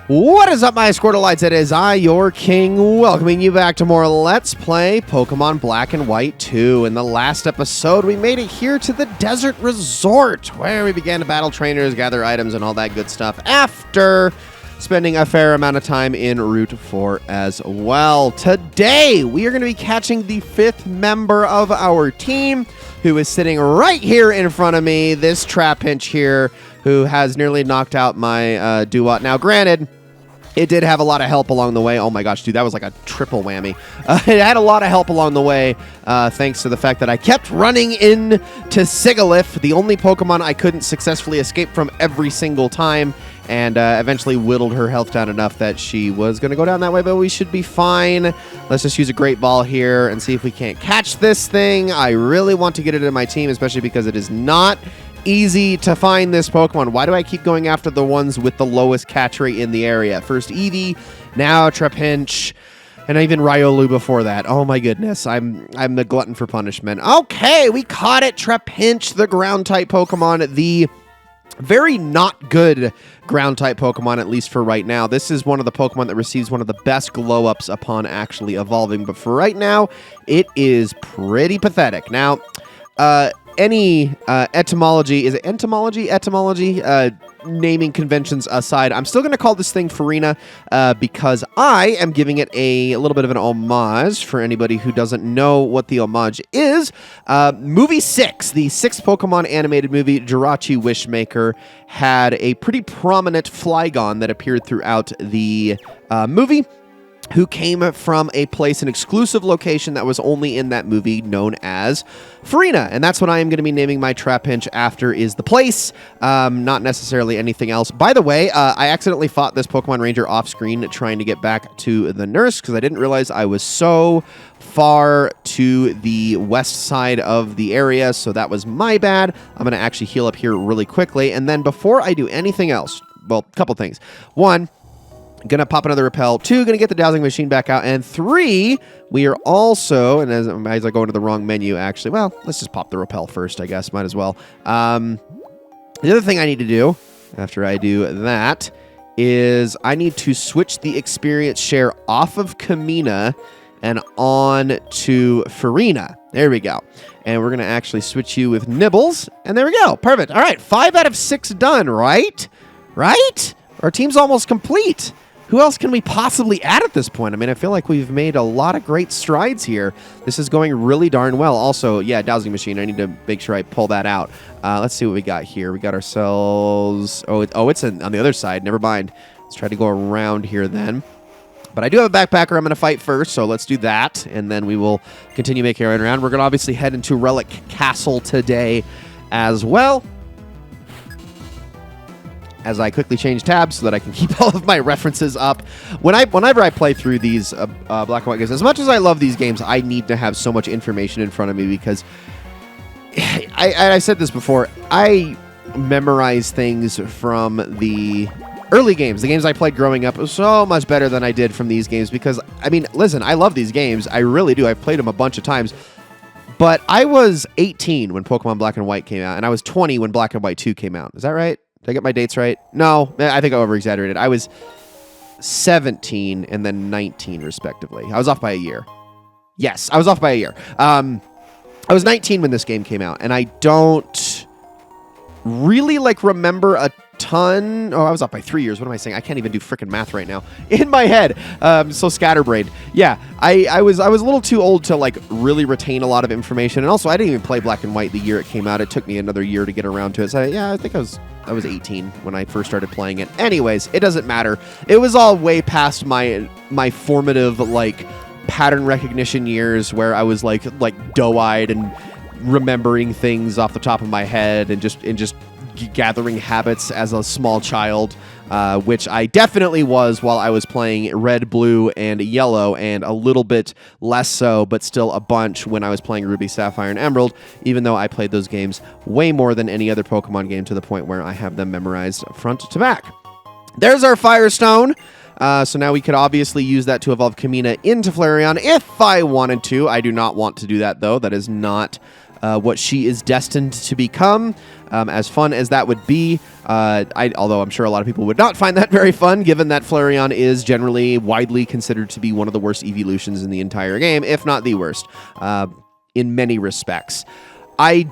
What is up, my Squirtleites? It is I, your king, welcoming you back to more Let's Play Pokemon Black and White 2. In the last episode, we made it here to the Desert Resort, where we began to battle trainers, gather items, and all that good stuff, after spending a fair amount of time in Route 4 as well. Today, we are going to be catching the 5th member of our team, who is sitting right here in front of me, this Trapinch here, who has nearly knocked out my Duat. Now, granted, it did have a lot of help along the way. Oh my gosh, dude, that was like a triple whammy. It had a lot of help along the way, thanks to the fact that I kept running into Sigalith, the only Pokemon I couldn't successfully escape from every single time, and eventually whittled her health down enough that she was going to go down that way, but we should be fine. Let's just use a Great Ball here and see if we can't catch this thing. I really want to get it in my team, especially because it is not easy to find this Pokemon. Why do I keep going after the ones with the lowest catch rate in the area? First Eevee, now Trapinch, and even Riolu before that. Oh my goodness, I'm the glutton for punishment. Okay, we caught it. Trapinch, the ground-type Pokemon, the very not good ground-type Pokemon, at least for right now. This is one of the Pokemon that receives one of the best glow-ups upon actually evolving, but for right now, it is pretty pathetic. Now, any etymology, is it entomology? Etymology? Naming conventions aside, I'm still going to call this thing Farina because I am giving it a little bit of an homage for anybody who doesn't know what the homage is. Movie 6, the 6th Pokemon animated movie, Jirachi Wishmaker, had a pretty prominent Flygon that appeared throughout the movie, who came from a place, an exclusive location that was only in that movie, known as Farina. And that's what I am going to be naming my Trapinch after, is the place, not necessarily anything else. By the way, I accidentally fought this Pokemon Ranger off-screen trying to get back to the nurse, because I didn't realize I was so far to the west side of the area, so that was my bad. I'm going to actually heal up here really quickly, and then before I do anything else, well, a couple things. One, gonna pop another repel. 2, gonna get the dowsing machine back out. And 3, we are also, and as I go into the wrong menu, actually, well, let's just pop the repel first, I guess, might as well. The other thing I need to do, after I do that, is I need to switch the experience share off of Kamina and on to Farina. There we go. And we're gonna actually switch you with Nibbles, and there we go. Perfect. All right, 5 out of 6 done, right? Right? Our team's almost complete. Who else can we possibly add at this point? I mean, I feel like we've made a lot of great strides here. This is going really darn well. Also, yeah, dowsing machine. I need to make sure I pull that out. Let's see what we got here. We got ourselves... it's on the other side. Never mind. Let's try to go around here then. But I do have a backpacker I'm going to fight first, so let's do that, and then we will continue making our way around. We're going to obviously head into Relic Castle today as well, as I quickly change tabs so that I can keep all of my references up. Whenever I play through these Black and White games, as much as I love these games, I need to have so much information in front of me, because I said this before, I memorize things from the early games. The games I played growing up was so much better than I did from these games, because, I mean, listen, I love these games. I really do. I've played them a bunch of times. But I was 18 when Pokemon Black and White came out, and I was 20 when Black and White 2 came out. Is that right? Did I get my dates right? No, I think I over-exaggerated. I was 17 and then 19, respectively. I was off by a year. Yes, I was off by a year. I was 19 when this game came out, and I don't really, remember a ton. Oh, I was off by 3 years. What am I saying? I can't even do freaking math right now. In my head. So scatterbrained. Yeah, I was a little too old to, really retain a lot of information. And also, I didn't even play Black and White the year it came out. It took me another year to get around to it. So, yeah, I think I was 18 when I first started playing it. Anyways, it doesn't matter. It was all way past my formative, pattern recognition years, where I was, doe-eyed and remembering things off the top of my head and just gathering habits as a small child, which I definitely was while I was playing Red, Blue, and Yellow, and a little bit less so, but still a bunch when I was playing Ruby, Sapphire, and Emerald, even though I played those games way more than any other Pokemon game, to the point where I have them memorized front to back. There's our Firestone. So now we could obviously use that to evolve Kamina into Flareon if I wanted to. I do not want to do that, though. That is not what she is destined to become. As fun as that would be, although I'm sure a lot of people would not find that very fun, given that Flareon is generally widely considered to be one of the worst evolutions in the entire game, if not the worst, in many respects. I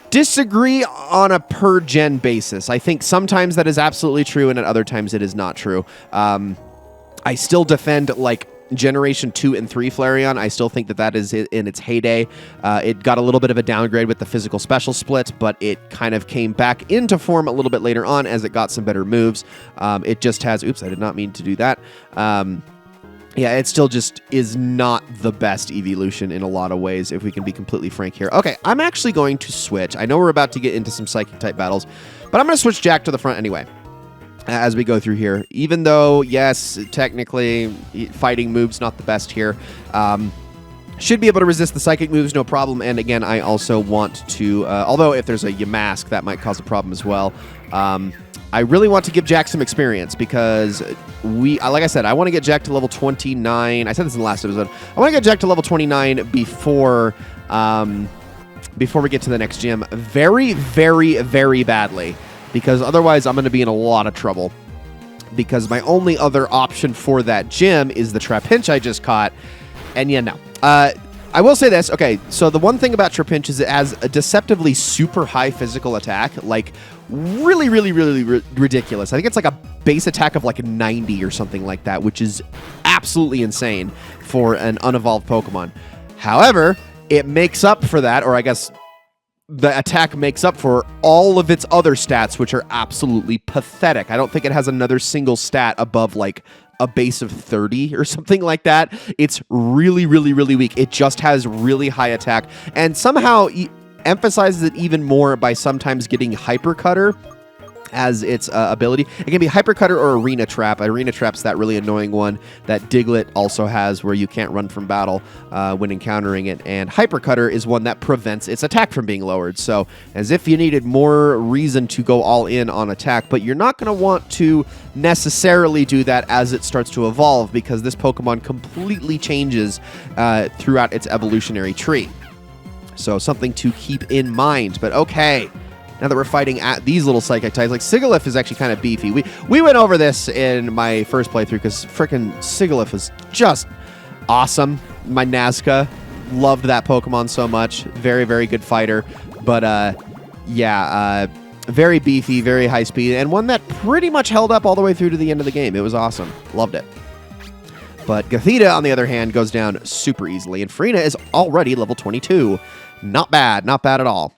disagree on a per-gen basis. I think sometimes that is absolutely true, and at other times it is not true. I still defend, like, Generation 2 and 3 Flareon. I still think that that is in its heyday. It got a little bit of a downgrade with the physical special split, but it kind of came back into form a little bit later on as it got some better moves. It just has... Oops, I did not mean to do that. Yeah, it still just is not the best evolution in a lot of ways, if we can be completely frank here. Okay, I'm actually going to switch. I know we're about to get into some Psychic-type battles, but I'm going to switch Jack to the front anyway as we go through here. Even though, yes, technically, fighting moves not the best here. Should be able to resist the Psychic moves, no problem. And again, I also want to... although if there's a Yamask, that might cause a problem as well. I really want to give Jack some experience because like I said, I want to get Jack to level 29. I said this in the last episode. I want to get Jack to level 29 before we get to the next gym very, very, very badly, because otherwise I'm going to be in a lot of trouble, because my only other option for that gym is the Trapinch I just caught. And yeah, no. I will say this. Okay, so the one thing about Trapinch is it has a deceptively super high physical attack, like really, really, really ridiculous. I think it's like a base attack of like 90 or something like that, which is absolutely insane for an unevolved Pokemon. However, it makes up for that, or I guess the attack makes up for all of its other stats, which are absolutely pathetic. I don't think it has another single stat above like a base of 30 or something like that. It's really, really, really weak. It just has really high attack, and somehow emphasizes it even more by sometimes getting Hyper Cutter as its ability. It can be Hyper Cutter or Arena Trap. Arena Trap's that really annoying one that Diglett also has, where you can't run from battle when encountering it. And Hyper Cutter is one that prevents its attack from being lowered. So as if you needed more reason to go all in on attack, but you're not going to want to necessarily do that as it starts to evolve, because this Pokemon completely changes throughout its evolutionary tree. So something to keep in mind. But okay, now that we're fighting at these little Psychic types, like Sigilyph is actually kind of beefy. We went over this in my first playthrough because frickin' Sigilyph is just awesome. My Nazca loved that Pokemon so much. Very, very good fighter. But yeah, very beefy, very high speed, and one that pretty much held up all the way through to the end of the game. It was awesome. Loved it. But Gothita, on the other hand, goes down super easily, and Farina is already level 22. Not bad. Not bad at all.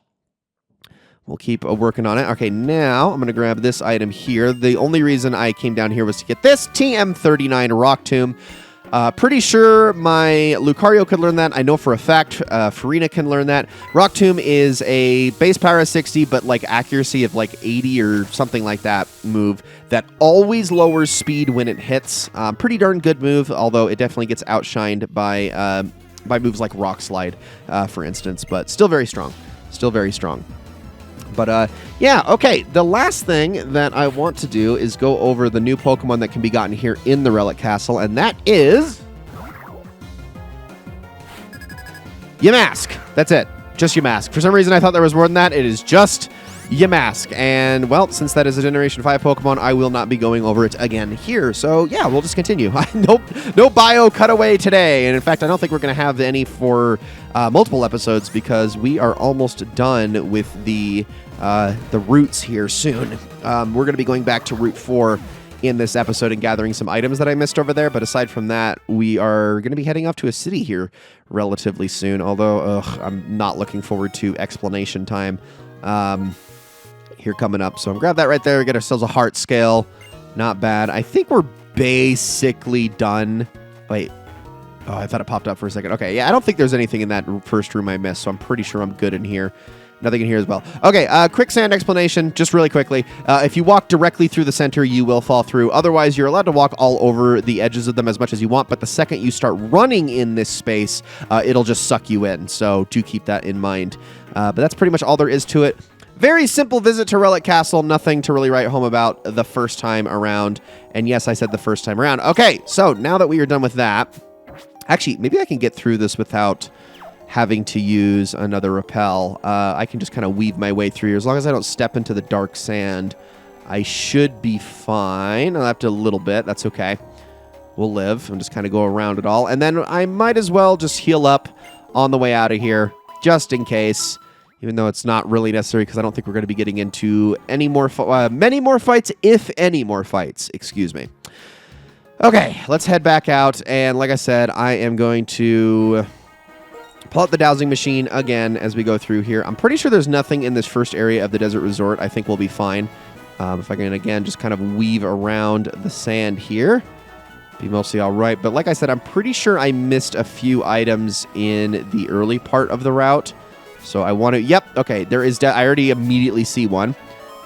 We'll keep working on it. Okay, now I'm going to grab this item here. The only reason I came down here was to get this TM39 Rock Tomb. Pretty sure my Lucario could learn that. I know for a fact Farina can learn that. Rock Tomb is a base power of 60, but like accuracy of like 80 or something like that move that always lowers speed when it hits. Pretty darn good move, although it definitely gets outshined by moves like Rock Slide, for instance, but still very strong. Still very strong. But yeah, okay, the last thing that I want to do is go over the new Pokemon that can be gotten here in the Relic Castle, and that is Yamask. That's it. Just Yamask. For some reason, I thought there was more than that. It is just Yamask. And, well, since that is a Generation 5 Pokemon, I will not be going over it again here. So, yeah, we'll just continue. No bio cutaway today. And, in fact, I don't think we're going to have any for multiple episodes, because we are almost done with the routes here soon. We're going to be going back to Route 4 in this episode and gathering some items that I missed over there. But aside from that, we are going to be heading off to a city here relatively soon. Although, I'm not looking forward to explanation time here coming up. So I'm grab that right there. Get ourselves a heart scale. Not bad. I think we're basically done. Wait. Oh, I thought it popped up for a second. Okay, yeah, I don't think there's anything in that first room I missed, so I'm pretty sure I'm good in here. Nothing in here as well. Okay, quicksand explanation, just really quickly. If you walk directly through the center, you will fall through. Otherwise, you're allowed to walk all over the edges of them as much as you want, but the second you start running in this space, it'll just suck you in, so do keep that in mind. But that's pretty much all there is to it. Very simple visit to Relic Castle, nothing to really write home about the first time around. And yes, I said the first time around. Okay, so now that we are done with that, actually, maybe I can get through this without having to use another rappel. I can just kind of weave my way through here. As long as I don't step into the dark sand, I should be fine. I'll have to a little bit. That's okay. We'll live and just kind of go around it all. And then I might as well just heal up on the way out of here, just in case, even though it's not really necessary because I don't think we're going to be getting into any more many more fights, if any more fights. Excuse me. Okay, let's head back out. And like I said, I am going to pull out the dowsing machine again as we go through here. I'm pretty sure there's nothing in this first area of the desert resort. I think we'll be fine. If I can, again, just kind of weave around the sand here. Be mostly all right. But like I said, I'm pretty sure I missed a few items in the early part of the route. So I want to... Yep, okay. There is... I already immediately see one.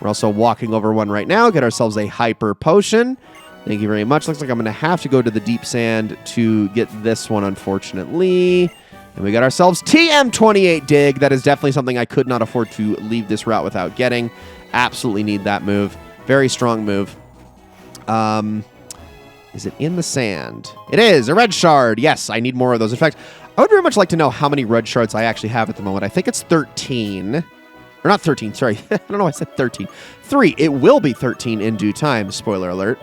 We're also walking over one right now. Get ourselves a hyper potion. Thank you very much. Looks like I'm going to have to go to the deep sand to get this one, unfortunately. And we got ourselves TM28 dig. That is definitely something I could not afford to leave this route without getting. Absolutely need that move. Very strong move. Is it in the sand? It is. A red shard. Yes, I need more of those. In fact, I would very much like to know how many red shards I actually have at the moment. I think it's 13. Or not 13, sorry. I don't know why I said 13. 3. It will be 13 in due time. Spoiler alert.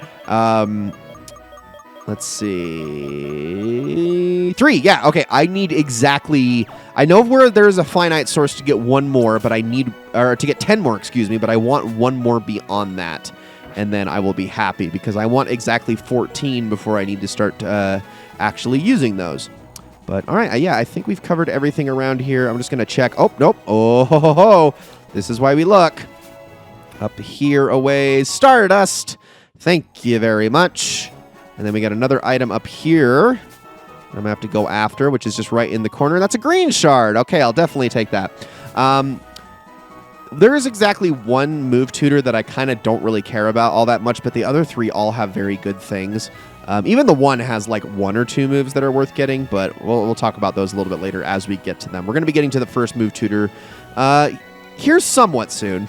Let's see. 3. Yeah, okay. I need exactly... I know where there's a finite source to get one more, but I need... Or to get 10 more, excuse me, but I want one more beyond that. And then I will be happy, because I want exactly 14 before I need to start actually using those. But, all right, yeah, I think we've covered everything around here. I'm just going to check. Oh, nope. Oh, ho, ho, ho. This is why we look. Up here away. Stardust. Thank you very much. And then we got another item up here I'm going to have to go after, which is just right in the corner. That's a green shard. Okay, I'll definitely take that. There is exactly one move tutor that I kind of don't really care about all that much, but the other 3 all have very good things. Even the one has like 1 or 2 moves that are worth getting, but we'll talk about those a little bit later as we get to them. We're going to be getting to the first move tutor here somewhat soon.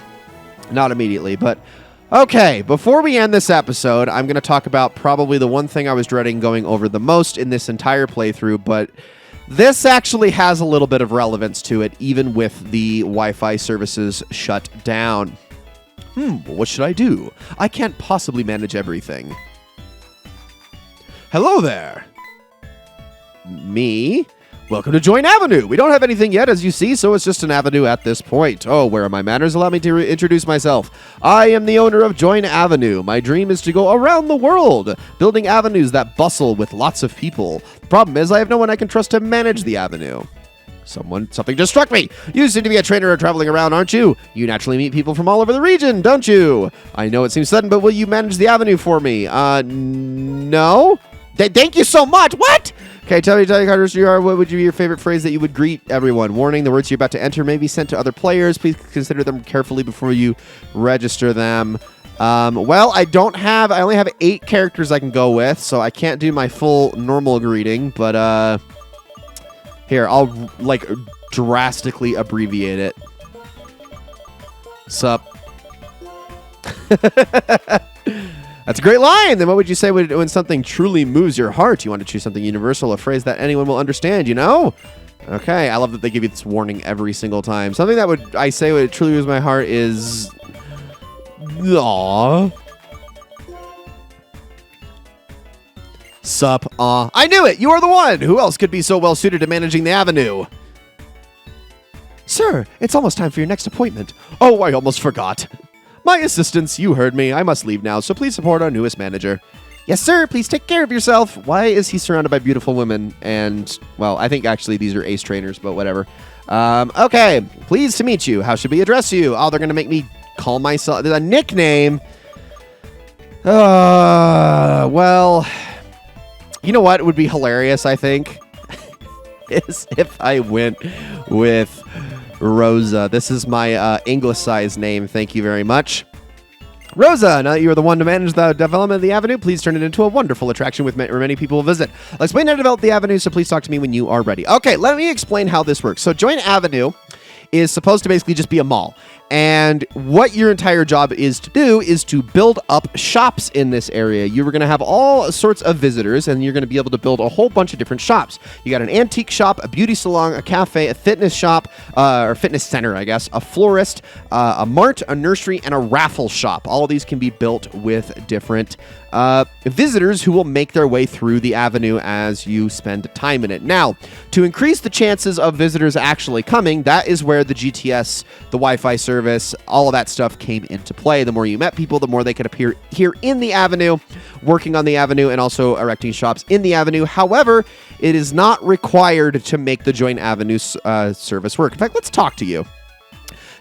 Not immediately, but okay. Before we end this episode, I'm going to talk about probably the one thing I was dreading going over the most in this entire playthrough, but this actually has a little bit of relevance to it, even with the Wi-Fi services shut down. What should I do? I can't possibly manage everything. Hello there. Me? Welcome to Join Avenue. We don't have anything yet, as you see, so it's just an avenue at this point. Oh, where are my manners? Allow me to introduce myself. I am the owner of Join Avenue. My dream is to go around the world, building avenues that bustle with lots of people. The problem is I have no one I can trust to manage the avenue. Something just struck me. You seem to be a trainer traveling around, aren't you? You naturally meet people from all over the region, don't you? I know it seems sudden, but will you manage the avenue for me? No? Thank you so much. What? Okay, tell me how interested you are. What would be your favorite phrase that you would greet everyone? Warning, the words you're about to enter may be sent to other players. Please consider them carefully before you register them. Well, I only have 8 characters I can go with, so I can't do my full normal greeting, but, here, I'll, like, drastically abbreviate it. Sup. That's a great line. Then what would you say when something truly moves your heart? You want to choose something universal, a phrase that anyone will understand, you know? Okay, I love that they give you this warning every single time. Something that I say would truly moves my heart is... Aww. Sup, aw. I knew it! You are the one! Who else could be so well suited to managing the avenue? Sir, it's almost time for your next appointment. Oh, I almost forgot. My assistants, you heard me. I must leave now, so please support our newest manager. Yes, sir. Please take care of yourself. Why is he surrounded by beautiful women? And, well, I think actually these are ace trainers, but whatever. Okay. Pleased to meet you. How should we address you? Oh, they're going to make me call myself a nickname. Well, you know what would be hilarious, I think, is if I went with Rosa. This is my anglicized name. Thank you very much. Rosa, now that you are the one to manage the development of the avenue, please turn it into a wonderful attraction where many people will visit. I'll explain how to develop the avenue, so please talk to me when you are ready. Okay, let me explain how this works. So Join Avenue is supposed to basically just be a mall. And what your entire job is to do is to build up shops in this area. You're going to have all sorts of visitors, and you're going to be able to build a whole bunch of different shops. You got an antique shop, a beauty salon, a cafe, a fitness shop, or fitness center, I guess, a florist, a mart, a nursery, and a raffle shop. All of these can be built with different visitors who will make their way through the avenue as you spend time in it. Now, to increase the chances of visitors actually coming, that is where the GTS, the Wi-Fi service, all of that stuff came into play. The more you met people, the more they could appear here in the avenue, working on the avenue, and also erecting shops in the avenue. However, it is not required to make the joint avenue service work. In fact, let's talk to you.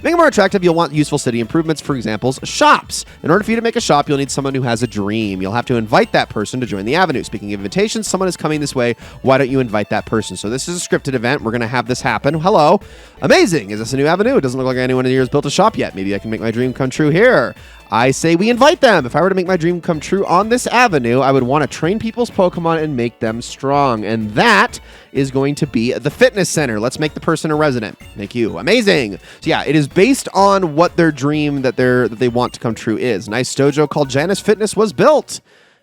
Make it more attractive, you'll want useful city improvements, for example, shops. In order for you to make a shop, you'll need someone who has a dream. You'll have to invite that person to join the avenue. Speaking of invitations, someone is coming this way. Why don't you invite that person? So this is a scripted event. We're going to have this happen. Hello. Amazing. Is this a new avenue? It doesn't look like anyone in here has built a shop yet. Maybe I can make my dream come true here. I say we invite them. If I were to make my dream come true on this avenue, I would want to train people's Pokemon and make them strong. And that is going to be the fitness center. Let's make the person a resident. Thank you. Amazing. So yeah, it is based on what their dream that they want to come true is. Nice dojo called Janice Fitness was built.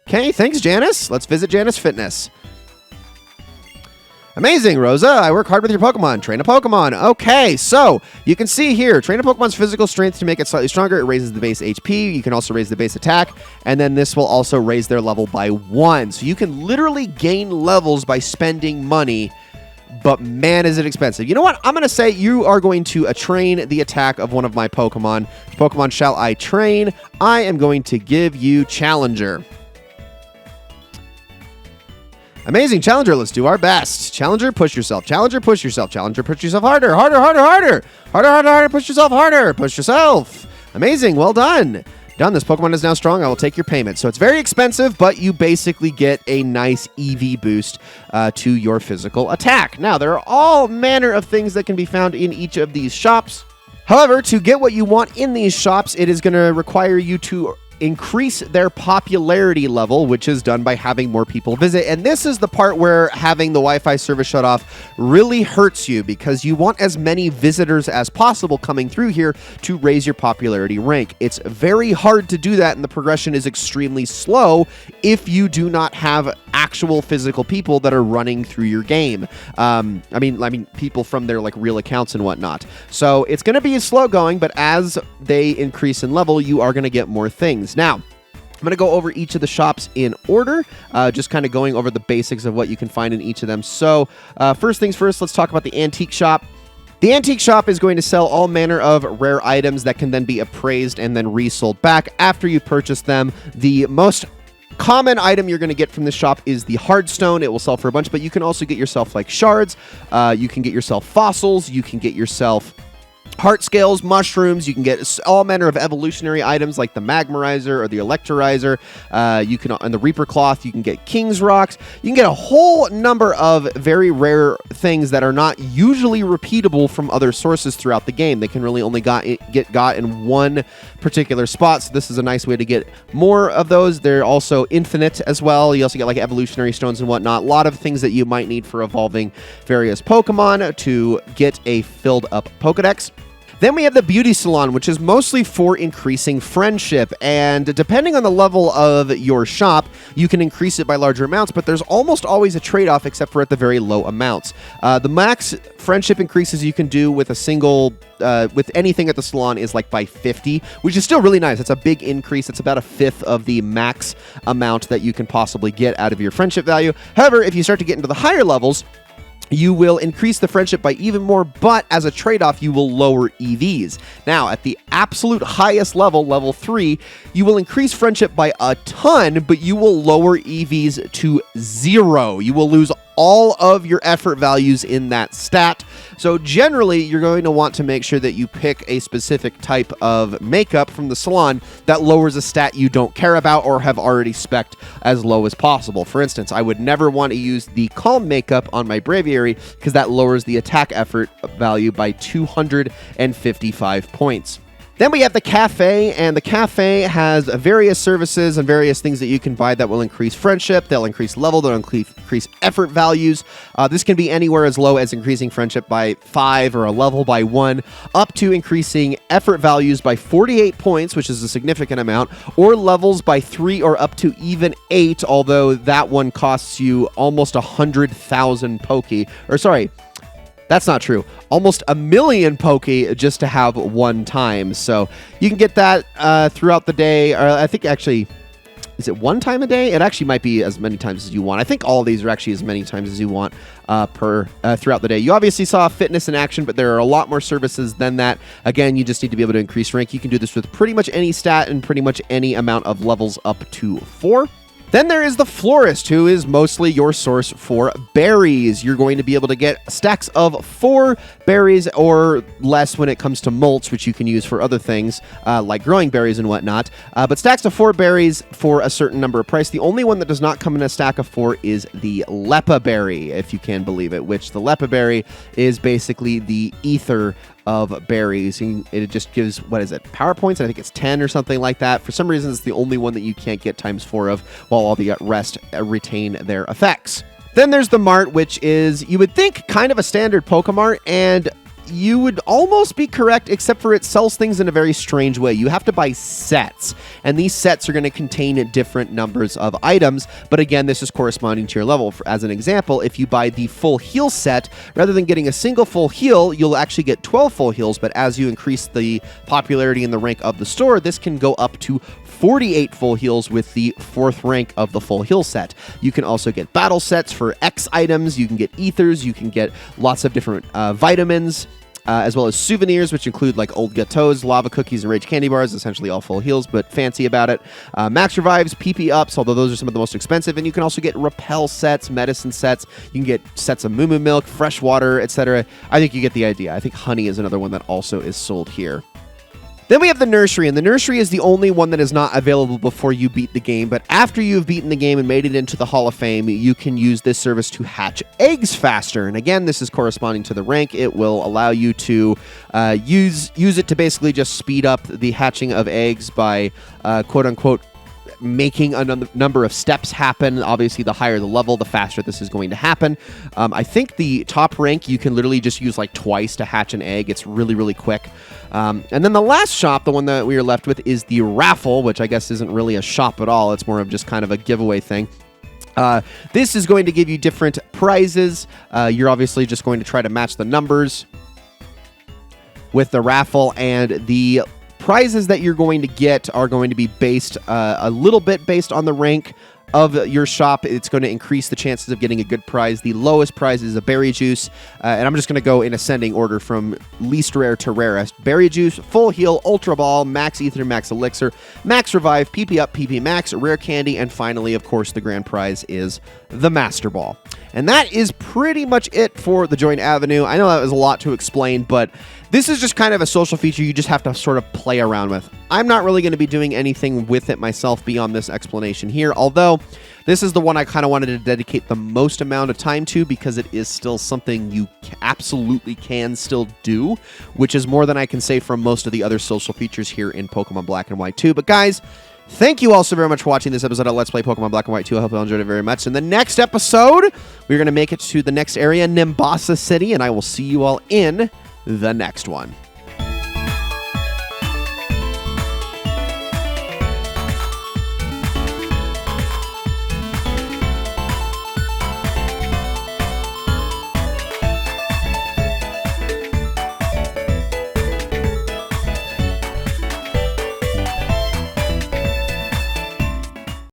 Okay, thanks, Janice. Let's visit Janice Fitness. Amazing, Rosa. I work hard with your Pokemon. Train a Pokemon. Okay, so you can see here, train a Pokemon's physical strength to make it slightly stronger. It raises the base HP. You can also raise the base attack, and then this will also raise their level by 1. So you can literally gain levels by spending money, but man, is it expensive. You know what? I'm going to say you are going to train the attack of one of my Pokemon. Which Pokemon shall I train? I am going to give you Challenger. Amazing, Challenger. Let's do our best. Challenger, push yourself. Challenger, push yourself. Challenger, push yourself harder. Harder, harder, harder. Harder, harder, harder. Push yourself harder. Push yourself. Amazing. Well done. Done. This Pokemon is now strong. I will take your payment. So it's very expensive, but you basically get a nice EV boost to your physical attack. Now, there are all manner of things that can be found in each of these shops. However, to get what you want in these shops, it is going to require you to increase their popularity level, which is done by having more people visit. And this is the part where having the Wi-Fi service shut off really hurts you, because you want as many visitors as possible coming through here to raise your popularity rank. It's very hard to do that, and the progression is extremely slow if you do not have actual physical people that are running through your game. I mean people from their like real accounts and whatnot. So it's going to be slow going, but as they increase in level, you are going to get more things. Now, I'm going to go over each of the shops in order, just kind of going over the basics of what you can find in each of them. So first things first, let's talk about the antique shop. The antique shop is going to sell all manner of rare items that can then be appraised and then resold back after you purchase them. The most common item you're going to get from this shop is the hardstone. It will sell for a bunch, but you can also get yourself like shards. You can get yourself fossils. You can get yourself heart scales, mushrooms. You can get all manner of evolutionary items like the Magmarizer or the Electrolyzer. You can, on the Reaper Cloth, you can get King's Rocks. You can get a whole number of very rare things that are not usually repeatable from other sources throughout the game. They can really only get got in one particular spot, so this is a nice way to get more of those. They're also infinite as well. You also get like evolutionary stones and whatnot. A lot of things that you might need for evolving various Pokemon to get a filled up Pokedex. Then we have the beauty salon, which is mostly for increasing friendship. And depending on the level of your shop, you can increase it by larger amounts, but there's almost always a trade-off except for at the very low amounts. The max friendship increases you can do with a single, with anything at the salon is like by 50, which is still really nice. It's a big increase. It's about a fifth of the max amount that you can possibly get out of your friendship value. However, if you start to get into the higher levels, you will increase the friendship by even more, but as a trade-off, you will lower EVs. Now, at the absolute highest level, level 3, you will increase friendship by a ton, but you will lower EVs to 0. You will lose all of your effort values in that stat. So generally, you're going to want to make sure that you pick a specific type of makeup from the salon that lowers a stat you don't care about or have already spec'd as low as possible. For instance, I would never want to use the Calm makeup on my Braviary because that lowers the attack effort value by 255 points. Then we have the cafe, and the cafe has various services and various things that you can buy that will increase friendship, they'll increase level, they'll increase effort values. This can be anywhere as low as increasing friendship by 5 or a level by 1, up to increasing effort values by 48 points, which is a significant amount, or levels by 3 or up to even 8, although that one costs you almost 100,000 Poke. Or sorry, that's not true. Almost 1 million Poke just to have one time. So you can get that throughout the day. Or I think actually, is it one time a day? It actually might be as many times as you want. I think all of these are actually as many times as you want throughout the day. You obviously saw fitness in action, but there are a lot more services than that. Again, you just need to be able to increase rank. You can do this with pretty much any stat and pretty much any amount of levels up to 4. Then there is the florist, who is mostly your source for berries. You're going to be able to get stacks of 4 berries or less when it comes to mulch, which you can use for other things like growing berries and whatnot. But stacks of 4 berries for a certain number of price. The only one that does not come in a stack of 4 is the Lepa berry, if you can believe it, which the Lepa berry is basically the ether of berries. And it just gives, what is it, power points? I think it's 10 or something like that. For some reason, it's the only one that you can't get times 4 of, while all the rest retain their effects. Then there's the Mart, which is, you would think, kind of a standard Pokemart, and you would almost be correct, except for it sells things in a very strange way. You have to buy sets, and these sets are going to contain different numbers of items, but again, this is corresponding to your level. As an example, if you buy the full heal set, rather than getting a single full heal, you'll actually get 12 full heals, but as you increase the popularity and the rank of the store, this can go up to 48 full heals with the 4th rank of the full heal set. You can also get battle sets for X items, you can get ethers, you can get lots of different vitamins, as well as souvenirs, which include like old gâteaux, lava cookies, and rage candy bars, essentially all full heals, but fancy about it. Max revives, PP ups, although those are some of the most expensive, and you can also get repel sets, medicine sets, you can get sets of moo milk, fresh water, etc. I think you get the idea. I think honey is another one that also is sold here. Then we have the nursery, and the nursery is the only one that is not available before you beat the game, but after you've beaten the game and made it into the Hall of Fame, you can use this service to hatch eggs faster. And again, this is corresponding to the rank. It will allow you to use it to basically just speed up the hatching of eggs by quote-unquote making a number of steps happen. Obviously, the higher the level, the faster this is going to happen. I think the top rank, you can literally just use like twice to hatch an egg. It's really, really quick. And then the last shop, the one that we are left with, is the raffle, which I guess isn't really a shop at all. It's more of just kind of a giveaway thing. This is going to give you different prizes. You're obviously just going to try to match the numbers with the raffle, and the prizes that you're going to get are going to be based a little bit based on the rank of your shop. It's going to increase the chances of getting a good prize. The lowest prize is a berry juice, and I'm just going to go in ascending order from least rare to rarest. Berry juice, full heal, ultra ball, max ether, max elixir, max revive, PP up, PP max, rare candy, and finally, of course, the grand prize is the master ball. And that is pretty much it for the Joint Avenue. I know that was a lot to explain, but this is just kind of a social feature you just have to sort of play around with. I'm not really going to be doing anything with it myself beyond this explanation here, although this is the one I kind of wanted to dedicate the most amount of time to because it is still something you absolutely can still do, which is more than I can say from most of the other social features here in Pokemon Black and White 2. But guys, thank you all so very much for watching this episode of Let's Play Pokemon Black and White 2. I hope you all enjoyed it very much. In the next episode, we're going to make it to the next area, Nimbasa City, and I will see you all in the next one.